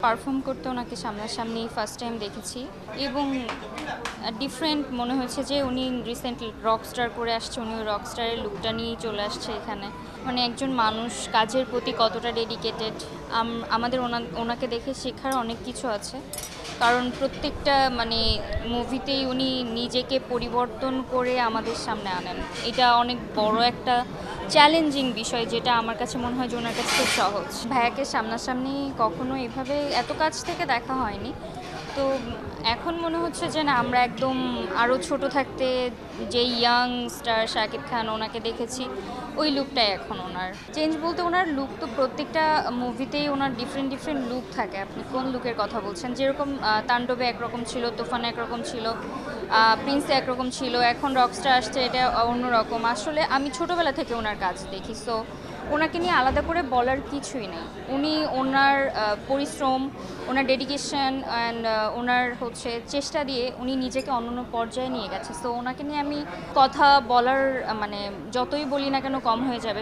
Perform করতে ওনাকে সামনাসামনি ফার্স্ট টাইম দেখেছি এবং ডিফারেন্ট মনে হয়েছে যে উনি রিসেন্টলি রকস্টার করে আসছে, উনি রকস্টারের লুকটা নিয়েই চলে আসছে এখানে। মানে একজন মানুষ কাজের প্রতি কতটা ডেডিকেটেড, আমাদের ওনাকে দেখে শেখার অনেক কিছু আছে। কারণ প্রত্যেকটা মানে মুভিতেই উনি নিজেকে পরিবর্তন করে আমাদের সামনে আনেন। এটা অনেক বড় একটা চ্যালেঞ্জিং বিষয়, যেটা আমার কাছে মনে হয় যে ওনার কাছে খুব সহজ। ভাইয়াকে সামনাসামনি কখনো এভাবে এত কাছ থেকে দেখা হয়নি। তো এখন মনে হচ্ছে যে না, আমরা একদম আরও ছোট থাকতে যে ইয়াং স্টার শাকিব খান ওনাকে দেখেছি, ওই লুকটাই এখন ওনার। চেঞ্জ বলতে ওনার লুক তো প্রত্যেকটা মুভিতেই ওনার ডিফারেন্ট ডিফারেন্ট লুক থাকে। আপনি কোন লুকের কথা বলছেন? যেরকম তাণ্ডবে একরকম ছিল, তুফানে একরকম ছিল, প্রিন্সে একরকম ছিল, এখন রকস্টার আসছে, এটা অন্যরকম। আসলে আমি ছোটোবেলা থেকে ওনার কাজ দেখি, সো ওনাকে নিয়ে আলাদা করে বলার কিছুই নেই। উনি ওনার পরিশ্রম, ওনার ডেডিকেশন অ্যান্ড ওনার হচ্ছে চেষ্টা দিয়ে উনি নিজেকে অন্য পর্যায়ে নিয়ে গেছে। সো ওনাকে নিয়ে আমি কথা বলার মানে যতই বলি না কেন কম হয়ে যাবে।